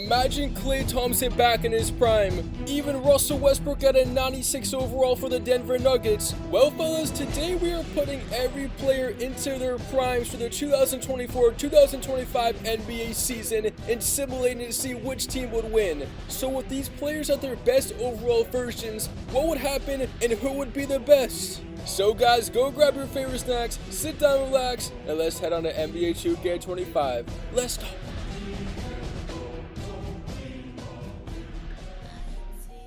Imagine Klay Thompson back in his prime. Even Russell Westbrook at a 96 overall for the Denver Nuggets. Well, fellas, today we are putting every player into their primes for the 2024-2025 NBA season and simulating to see which team would win. So with these players at their best overall versions, what would happen and who would be the best? So guys, go grab your favorite snacks, sit down, relax, and let's head on to NBA 2K25. Let's go.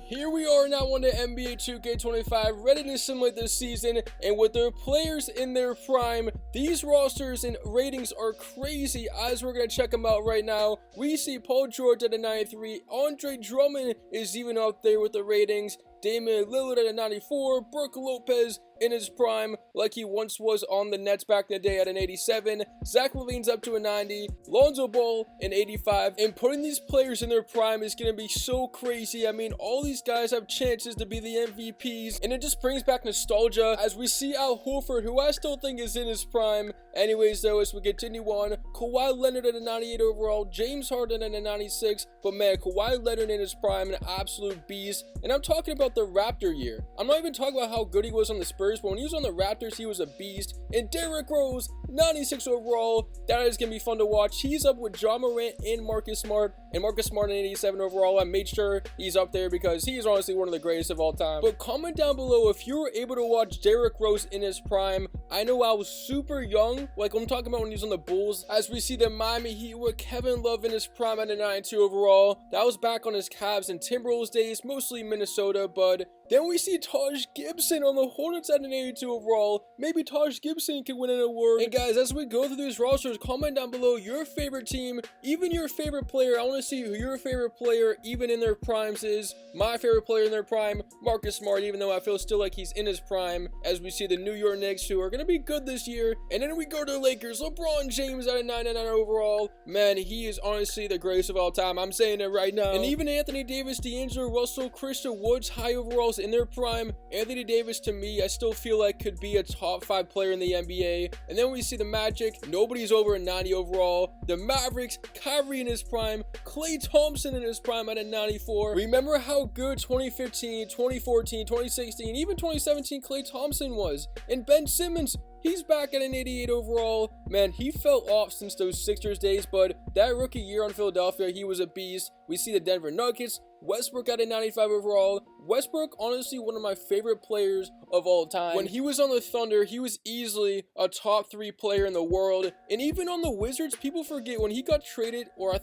Here we are now on the NBA 2K25, ready to simulate this season, and with their players in their prime, these rosters and ratings are crazy as we're going to check them out right now. We see Paul George at a 93, Andre Drummond is even up there with the ratings, Damian Lillard at a 94, Brook Lopez in his prime like he once was on the Nets back in the day at an 87, Zach LaVine's up to a 90, Lonzo Ball an 85, and putting these players in their prime is going to be so crazy. I mean, all these guys have chances to be the MVPs, and it just brings back nostalgia as we see Al Horford, who I still think is in his prime. Anyways though, as we continue on, Kawhi Leonard at a 98 overall, James Harden at a 96, but man, Kawhi Leonard in his prime, an absolute beast, and I'm talking about the Raptor year. I'm not even talking about how good he was on the Spurs, but when he was on the Raptors, he was a beast. And Derrick Rose, 96 overall, that is going to be fun to watch. He's up with Ja Morant and Marcus Smart, and Marcus Smart at 87 overall. I made sure he's up there because he's honestly one of the greatest of all time. But comment down below if you were able to watch Derrick Rose in his prime. I know I was super young, like I'm talking about when he was on the Bulls, as we see the Miami Heat with Kevin Love in his prime at a 92 overall. That was back on his Cavs and Timberwolves days, mostly Minnesota, but then we see Taj Gibson on the Hornets at an 82 overall. Maybe Taj Gibson can win an award. And guys, as we go through these rosters, comment down below your favorite team, even your favorite player. I want to see who your favorite player, even in their primes, is. My favorite player in their prime, Marcus Smart, even though I feel still like he's in his prime, as we see the New York Knicks, who are going to be good this year. And then we go to the Lakers, LeBron James at a 99 overall. Man, he is honestly the greatest of all time. I'm saying it right now. And even Anthony Davis, D'Angelo Russell, Christian Woods, high overalls in their prime. Anthony Davis, to me, I still feel like could be a top 5 player in the NBA. And then we see the Magic, nobody's over a 90 overall. The Mavericks, Kyrie in his prime, Klay Thompson in his prime at a 94. Remember how good 2015, 2014, 2016, even 2017 Klay Thompson was. And Ben Simmons, he's back at an 88 overall. Man, he fell off since those Sixers days, but that rookie year on Philadelphia, he was a beast. We see the Denver Nuggets, Westbrook at a 95 overall. Westbrook, honestly, one of my favorite players of all time. When he was on the Thunder, he was easily a top 3 player in the world. And even on the Wizards, people forget when he got traded, or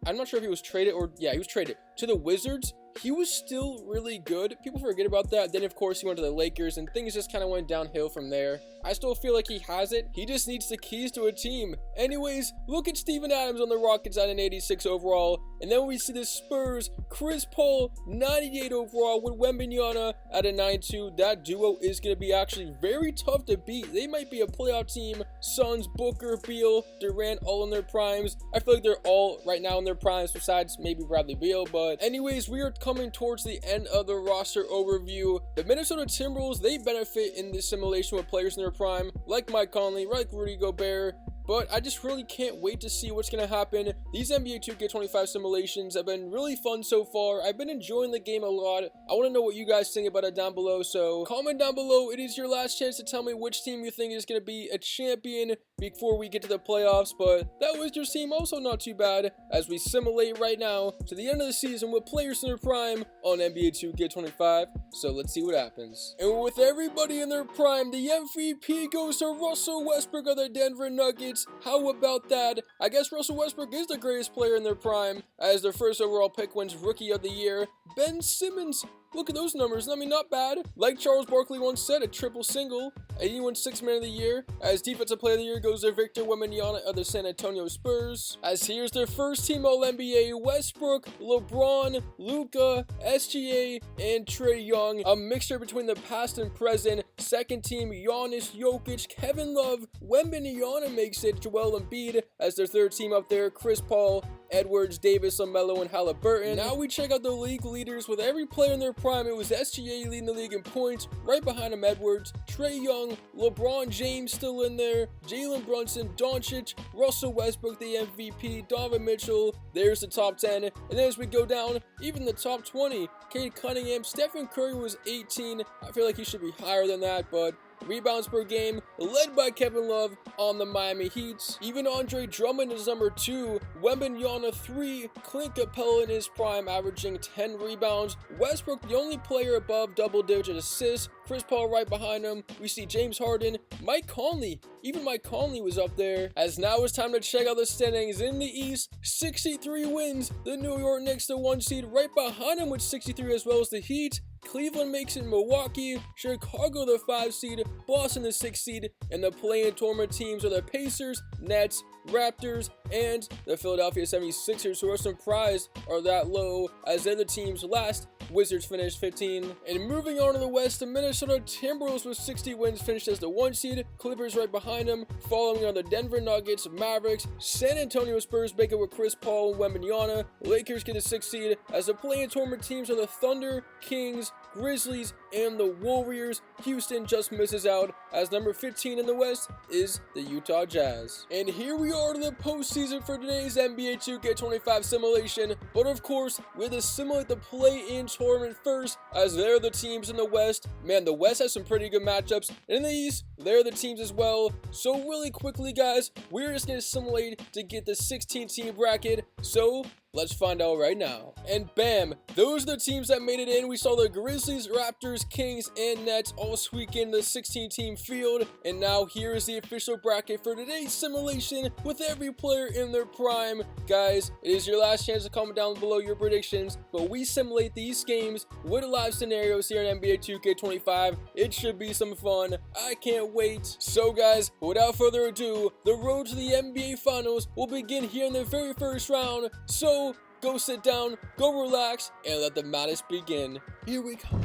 I'm not sure if he was traded, or yeah, he was traded to the Wizards. He was still really good. People forget about that. Then, of course, he went to the Lakers, and things just kind of went downhill from there. I still feel like he has it. He just needs the keys to a team. Anyways, look at Steven Adams on the Rockets at an 86 overall. And then we see the Spurs, Chris Paul, 98 overall, with Wembanyama at a 92. That duo is going to be actually very tough to beat. They might be a playoff team. Suns, Booker, Beal, Durant, all in their primes. I feel like they're all right now in their primes, besides maybe Bradley Beal. But anyways, we are coming towards the end of the roster overview. The Minnesota Timberwolves, they benefit in this simulation with players in their prime, like Mike Conley, like Rudy Gobert. But I just really can't wait to see what's going to happen. These NBA 2K25 simulations have been really fun so far. I've been enjoying the game a lot. I want to know what you guys think about it down below. So comment down below. It is your last chance to tell me which team you think is going to be a champion before we get to the playoffs. But that was your team, also not too bad, as we simulate right now to the end of the season with players in their prime on NBA 2K25. So let's see what happens. And with everybody in their prime, the MVP goes to Russell Westbrook of the Denver Nuggets. How about that? I guess Russell Westbrook is the greatest player in their prime, as their first overall pick wins Rookie of the Year. Ben Simmons, look at those numbers. I mean, not bad. Like Charles Barkley once said, a triple single. And he won Sixth Man of the Year. As Defensive Player of the Year goes to Victor Wembanyama of the San Antonio Spurs. As here's their first team All-NBA, Westbrook, LeBron, Luka, SGA, and Trae Young. A mixture between the past and present. Second team, Giannis, Jokic, Kevin Love, Wembanyama makes it, Joel Embiid. As their third team up there, Chris Paul, Edwards, Davis, LaMelo, and Halliburton. Now we check out the league leaders. With every player in their prime, it was SGA leading the league in points, right behind him Edwards, Trae Young, LeBron James still in there, Jalen Brunson, Doncic, Russell Westbrook the MVP, Donovan Mitchell. There's the top 10, and then as we go down, even the top 20, Cade Cunningham, Stephen Curry was 18. I feel like he should be higher than that, but rebounds per game, led by Kevin Love on the Miami Heat. Even Andre Drummond is number 2, Wembanyama 3, Clint Capella in his prime averaging 10 rebounds, Westbrook the only player above double-digit assists, Chris Paul right behind him. We see James Harden, Mike Conley, even Mike Conley was up there. As now it's time to check out the standings in the East. 63 wins, the New York Knicks the 1 seed, right behind him with 63 as well as the Heat. Cleveland makes it Milwaukee, Chicago the 5 seed, Boston the 6 seed, and the play-in tournament teams are the Pacers, Nets, Raptors, and the Philadelphia 76ers, who are surprised are that low as they're the teams last. Wizards finished 15. And moving on to the West, the Minnesota Timberwolves with 60 wins finished as the 1 seed, Clippers right behind them, following on the Denver Nuggets, Mavericks, San Antonio Spurs make it with Chris Paul and Wembanyama, Lakers get the 6th seed, as the play-in tournament teams are the Thunder, Kings, Grizzlies, and the Warriors. Houston just misses out as number 15 in the West is the Utah Jazz. And here we are to the postseason for today's NBA 2K25 simulation, but of course we had to simulate the play-in tournament first, as they're the teams in the West. Man, the West has some pretty good matchups, and in the East, they're the teams as well. So really quickly guys, we're just going to simulate to get the 16-team bracket, so let's find out right now. And bam, those are the teams that made it in. We saw the Grizzlies, Raptors, Kings, and Nets all squeak in the 16-team field. And now here is the official bracket for today's simulation with every player in their prime. Guys, it is your last chance to comment down below your predictions, but we simulate these games with live scenarios here in NBA 2K25. It should be some fun. I can't wait. So guys, without further ado, the road to the NBA Finals will begin here in the very first round. So go sit down, go relax, and let the madness begin. Here we go.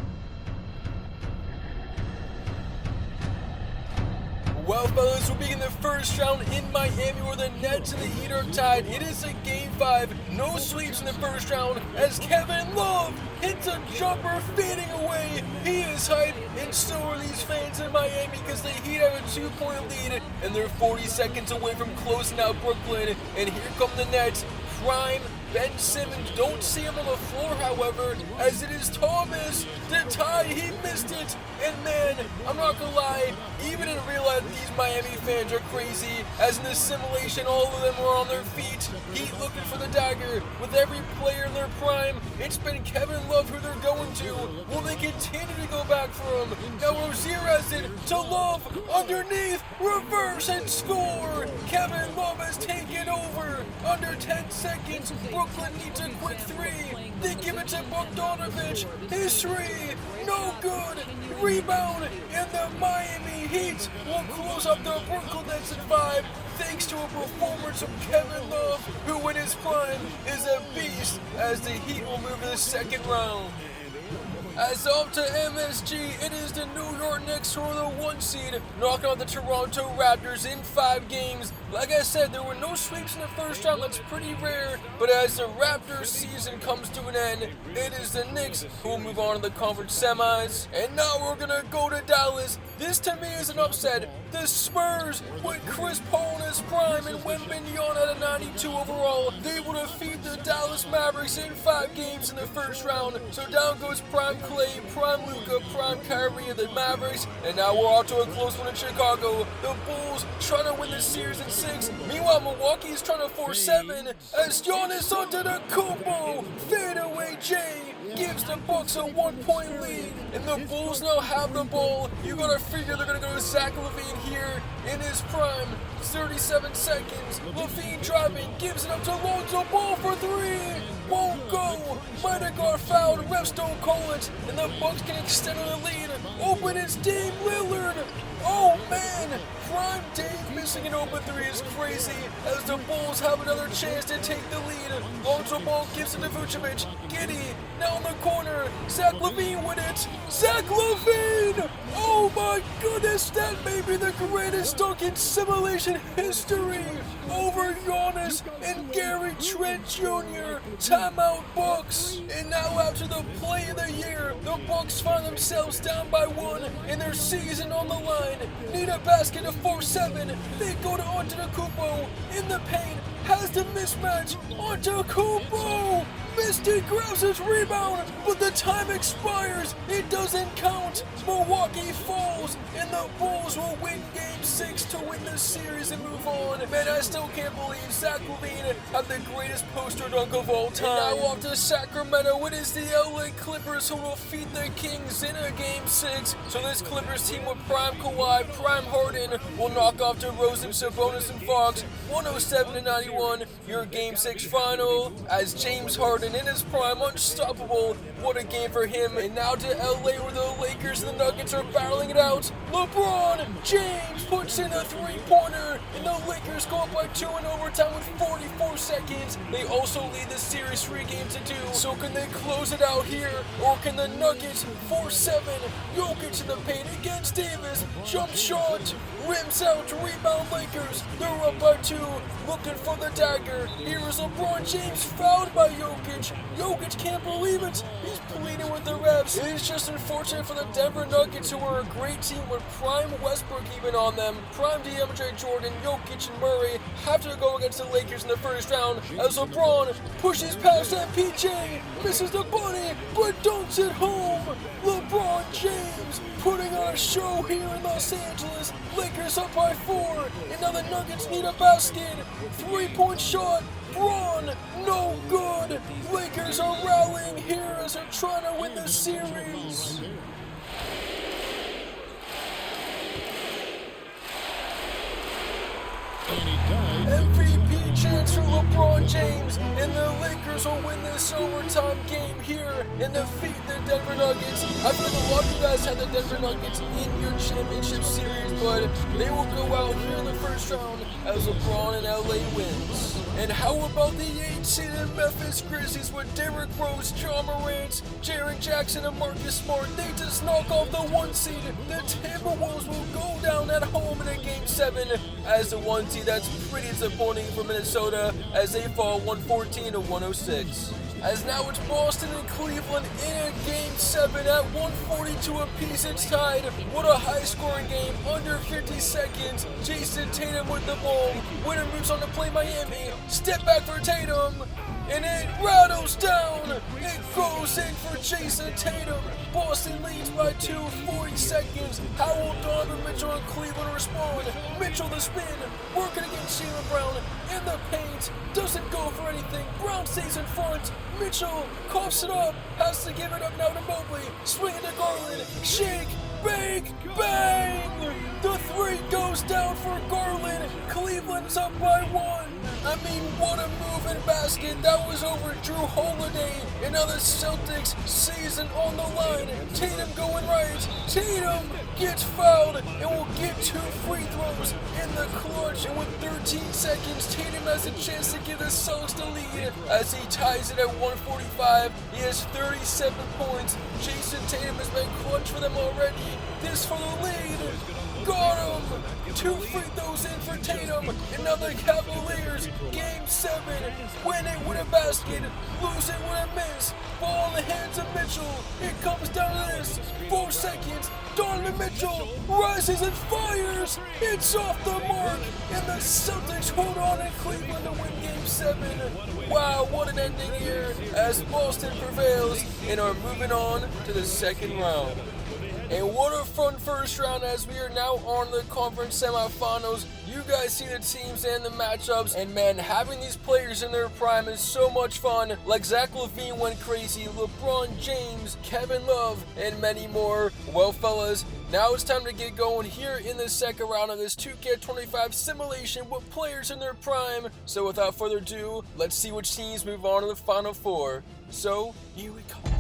Well, fellas, we'll begin the first round in Miami where the Nets and the Heat are tied. It is a Game 5, no sweeps in the first round as Kevin Love hits a jumper fading away. He is hyped, and so are these fans in Miami because the Heat have a 2-point lead, and they're 40 seconds away from closing out Brooklyn. And here come the Nets. Prime Ben Simmons, don't see him on the floor, however, as it is Thomas. The tie, he missed it. And man, I'm not gonna lie, even in real life, these Miami fans are crazy, as in this simulation, all of them are on their feet. Heat looking for the dagger. With every player in their prime, it's been Kevin Love who they're going to. Will they continue to go back for him? Now Rozier has it to Love, underneath, reverse and score. Kevin Love has taken over. Under 10 seconds, Brooklyn needs a quick 3. They give it to Bogdanovic. His 3, no good. Rebound, and the Miami Heat will close up the Brooklyn Nets at 5, thanks to a performance of Kevin Love, who in his prime is a beast, as the Heat will move to the second round. As up to MSG, it is the New York Knicks who are the 1 seed, knocking out the Toronto Raptors in 5 games. Like I said, there were no sweeps in the first round, that's pretty rare, but as the Raptors season comes to an end, it is the Knicks who will move on to the conference semis. And now we're gonna go to Dallas. This to me is an upset. The Spurs, with Chris Paul in his prime and Wembanyama at a 92 overall, they will defeat the Dallas Mavericks in 5 games in the first round. So down goes Prime Clay, Prime Luka, Prime Kyrie, and the Mavericks. And now we're on to a close one in Chicago. The Bulls trying to win the series in 6. Meanwhile, Milwaukee's trying to force 7 as Giannis Antetokounmpo, fadeaway J, gives the Bucks a 1-point lead, and the Bulls now have the ball. You gotta figure they're gonna go to Zach LaVine here in his prime. 37 seconds. LaVine driving, gives it up to Lonzo Ball for 3. Won't go. Might have got fouled. Refs don't call it, and the Bucks can extend the lead. Open is Dame Lillard. Oh man, Prime Dame missing an open 3 is crazy, as the Bulls have another chance to take the lead. Lonzo Ball gives it to Vucevic. Giddy, now in the corner. Zach LaVine with it. Zach LaVine! Oh my goodness, that may be the greatest dunk in simulation history over Giannis and Gary Trent Jr. Timeout Bucks. And now after the play of the year, the Bucks find themselves down by 1 and their season on the line. Need a basket to force 7. They go to Antetokounmpo in the paint. Has the mismatch. Antetokounmpo! Misty grabs his rebound, but the time expires. It doesn't count. Milwaukee falls, and the Bulls will win Game 6 to win the series and move on. Man, I still can't believe Zach LaVine had the greatest poster dunk of all time. And now off to Sacramento, it is the LA Clippers who will defeat the Kings in a Game 6. So this Clippers team with prime Kawhi, prime Harden will knock off DeRozan, Sabonis, and Fox 107-91. Your Game 6 final as James Harden in his prime, unstoppable. What a game for him. And now to LA where the Lakers and the Nuggets are battling it out. LeBron James puts in a three-pointer, and the Lakers go up by 2 in overtime with 44 seconds. They also lead the series 3-2. So can they close it out here, or can the Nuggets force 7? Jokic in the paint against Davis. Jump shot, rims out, rebound Lakers. They're up by 2, looking for the dagger. Here is LeBron James fouled by Jokic. Jokic can't believe it. He's pleading with the refs. It is just unfortunate for the Denver Nuggets, who are a great team with prime Westbrook even on them. Prime DeAndre Jordan, Jokic, and Murray have to go against the Lakers in the first round as LeBron pushes past MPJ, misses the bunny, but dunks it home. LeBron James putting on a show here in Los Angeles. Lakers up by 4, and now the Nuggets need a basket. 3-point shot. Braun, no good. Lakers are rallying here as they're trying to win the series. MVP chance for LeBron James, and the Lakers will win this overtime game here and defeat the Denver Nuggets. I feel like a lot of you guys had the Denver Nuggets in your championship series, but they will go out here in the first round as LeBron and LA wins. And how about the 8-seeded Memphis Grizzlies with Derrick Rose, John Morant, Jaren Jackson, and Marcus Smart? They just knock off the 1 seed. The Timberwolves will go down at home in a Game 7 as the 1 seed. That's pretty disappointing for Minnesota as they fall 114-106. As now it's Boston and Cleveland in a Game 7 at 142 apiece. It's tied. What a high-scoring game. Under 50 seconds. Jason Tatum with the ball. Winner moves on to play Miami. Step back for Tatum. And it rattles down. It goes in for Jason Tatum. Boston leads by 2, 40 seconds. How will Donovan Mitchell and Cleveland respond? Mitchell the spin, working against Jaylen Brown in the paint. Doesn't go for anything. Brown stays in front. Mitchell coughs it up. Has to give it up now to Mobley. Swinging to Garland. Shake. Bang! Bang! The 3 goes down for Garland. Cleveland's up by 1. I mean, what a move in basket. That was over Drew Holiday. And now the Celtics season on the line. Tatum going right. Tatum gets fouled and will get 2 free throws in the clutch. And with 13 seconds, Tatum has a chance to give the Celtics the lead as he ties it at 145. He has 37 points. Jason Tatum has been clutch for them already. This for the lead. Got him. 2 free throws in for Tatum. And now the Cavaliers, Game 7, win it with a basket, lose it with a miss. Ball in the hands of Mitchell. It comes down to this. 4 seconds. Donovan Mitchell rises and fires. It's off the mark. And the Celtics hold on in Cleveland to win Game 7. Wow, what an ending here as Boston prevails and are moving on to the second round. And what a fun first round as we are now on the conference semifinals. You guys see the teams and the matchups, and man, having these players in their prime is so much fun. Like Zach LaVine went crazy, LeBron James, Kevin Love, and many more. Well, fellas, now it's time to get going here in the second round of this 2K25 simulation with players in their prime. So without further ado, let's see which teams move on to the Final Four. So, here we go.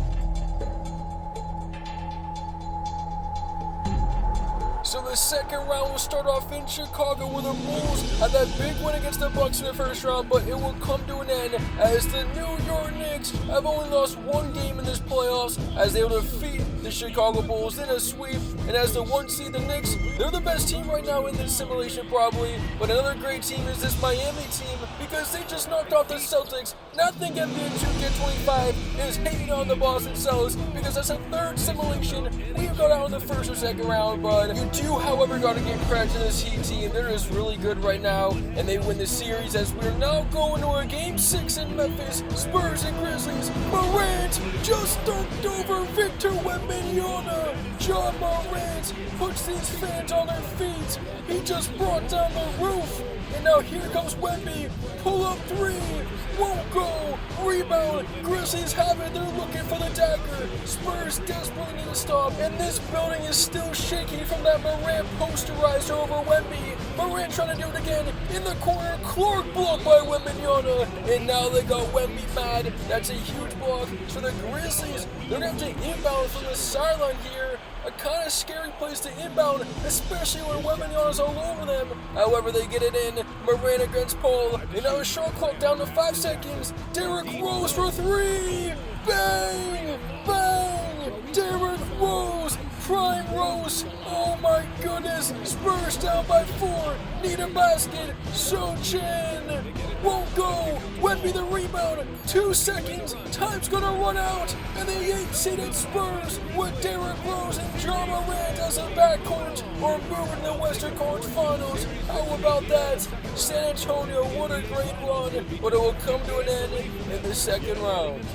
So the second round will start off in Chicago where the Bulls had that big win against the Bucks in the first round, but it will come to an end as the New York Knicks have only lost one game in this playoffs as they will defeat the Chicago Bulls in a sweep. And as the 1 seed, the Knicks, they're the best team right now in this simulation probably, but another great team is this Miami team because they just knocked off the Celtics. And I think NBA 2K25 is hating on the Boston Celtics because that's a third simulation we've got out in the first or second round, but you do, however, got to give credit to this Heat team. They're just really good right now, and they win the series as we're now going to a Game 6 in Memphis. Spurs and Grizzlies. Morant just dunked over Victor Wembanyama. John Morant puts these fans on their feet. He just brought down the roof. And now here comes Wemby. Pull up three. Won't go. Rebound. Grizzlies have it. They're looking for the dagger. Spurs desperately need to stop. And this building is still shaking from that Morant posterizer over Wemby. Morant trying to do it again. In the corner. Clark blocked by Wembanyama. And now they got Wemby mad. That's a huge block. So the Grizzlies, they're going to have to inbound from the sideline here. A kind of scary place to inbound, especially when Wembanyama's all over them. However, they get it in. Morant against Paul. And now a shot clock down to 5 seconds. Derrick Rose for three. Bang! Bang! Derrick Rose. Prime Rose. Oh my goodness. Spurs down by 4. Need a basket. So Chen won't go. Wemby the rebound. 2 seconds. Time's gonna run out. And the 8-seeded Spurs with Derrick Rose and John Morant as a backcourt are moving to the Western Conference Finals. How about that? San Antonio, what a great run. But it will come to an end in the second round.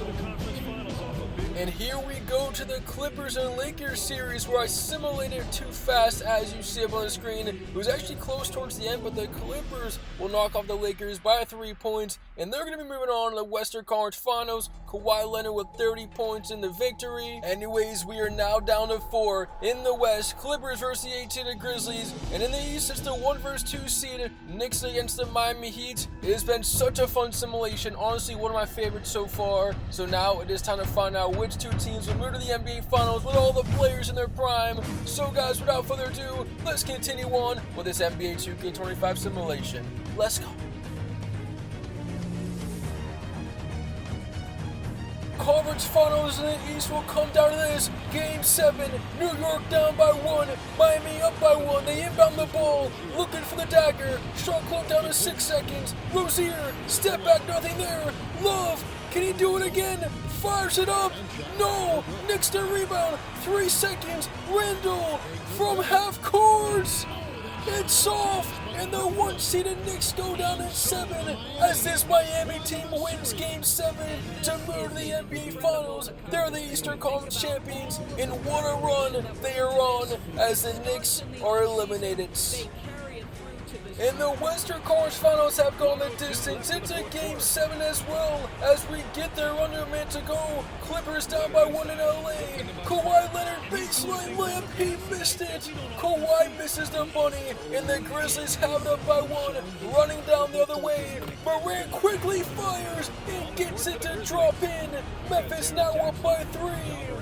And here we go to the Clippers and Lakers series where I simulated too fast as you see up on the screen. It was actually close towards the end, but the Clippers will knock off the Lakers by 3 points, and they're going to be moving on to the Western Conference Finals. Kawhi Leonard with 30 points in the victory. Anyways, we are now down to 4 in the West. Clippers versus the 8-seeded Grizzlies, and in the East it's the 1 versus 2 seed Knicks against the Miami Heat. It has been such a fun simulation, honestly one of my favorites so far. So now it is time to find out which two teams will move to the NBA Finals with all the players in their prime. So guys, without further ado, let's continue on with this NBA 2K25 simulation. Let's go. Conference Finals in the East will come down to this. Game 7, New York down by 1, Miami up by 1. They inbound the ball, looking for the dagger. Shot clock down to 6 seconds. Rozier, step back, nothing there. Love, can he do it again? Fires it up. No, Knicks to rebound. 3 seconds. Randall from half court. It's off, and the 1-seeded Knicks go down at 7 as this Miami team wins Game 7 to move to the NBA Finals. They're the Eastern Conference champions, and what a run they are on as the Knicks are eliminated. And the Western Conference Finals have gone the distance. It's a Game 7 as well. As we get there under a minute to go, Clippers down by 1 in LA. Kawhi Leonard baseline layup, he missed it. Kawhi misses the bunny, and the Grizzlies have it up by 1. Running down the other way, Morant quickly fires and gets it to drop in. Memphis now up by 3.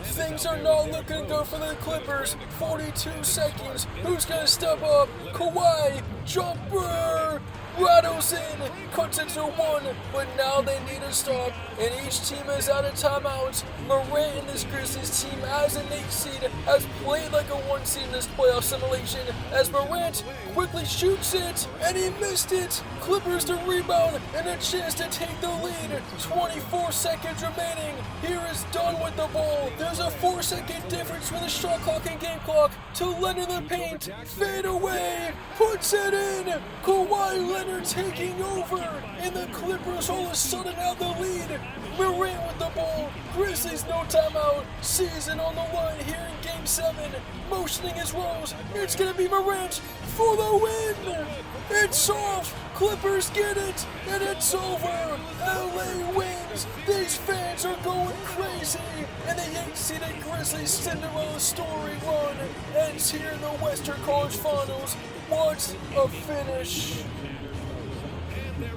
Things are not looking good for the Clippers. 42 seconds. Who's gonna step up? Kawhi. Jumper! Rattles in, cuts it to 1, but now they need to stop, and each team is out of timeouts. Morant in this Grizzlies team as an 8 seed has played like a 1 seed in this playoff simulation as Morant quickly shoots it, and he missed it. Clippers to rebound, and a chance to take the lead. 24 seconds remaining. Here is Dunn with the ball. There's a 4-second difference with the shot clock and game clock to Leonard in the paint. Fade away, puts it in. Kawhi Leonard taking over, and the Clippers all of a sudden have the lead. Morant with the ball. Grizzlies no timeout. Season on the line here in Game 7. Motioning his Rose. It's gonna be Morant for the win. It's off. Clippers get it, and it's over. LA wins. These fans are going crazy, and the 8-seeded Grizzlies Cinderella story run ends here in the Western Conference Finals. What a finish.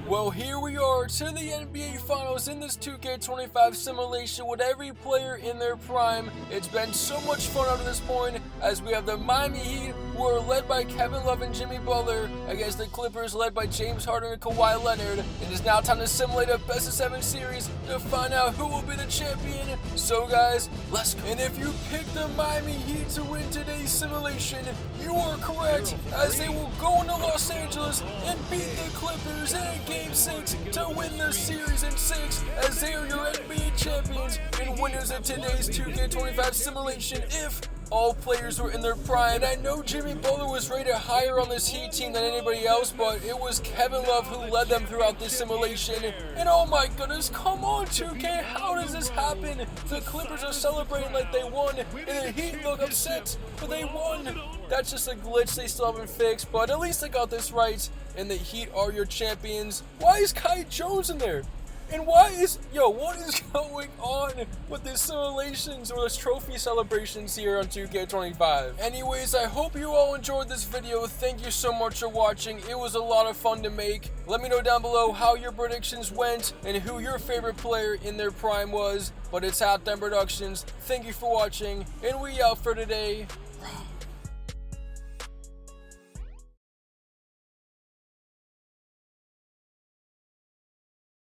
Well, here we are to the NBA Finals in this 2K25 simulation with every player in their prime. It's been so much fun up to this point as we have the Miami Heat, who are led by Kevin Love and Jimmy Butler, against the Clippers led by James Harden and Kawhi Leonard. It is now time to simulate a best-of-7 series to find out who will be the champion. So guys, let's go. And if you picked the Miami Heat to win today's simulation, you are correct, as they will go into Los Angeles and beat the Clippers in Game 6 to win the series in 6, as they are your NBA champions and winners of today's 2K25 simulation if all players were in their prime. And I know Jimmy Butler was rated higher on this Heat team than anybody else, but it was Kevin Love who led them throughout this simulation. And oh my goodness, come on 2K, how does this happen? The Clippers are celebrating like they won, and the Heat look upset, but they won. That's just a glitch they still haven't fixed, but at least they got this right, and the Heat are your champions. Why is Kai Jones in there? And what is going on with these simulations or this trophy celebrations here on 2K25? Anyways, I hope you all enjoyed this video. Thank you so much for watching. It was a lot of fun to make. Let me know down below how your predictions went and who your favorite player in their prime was. But it's Halftime Productions. Thank you for watching, and we out for today.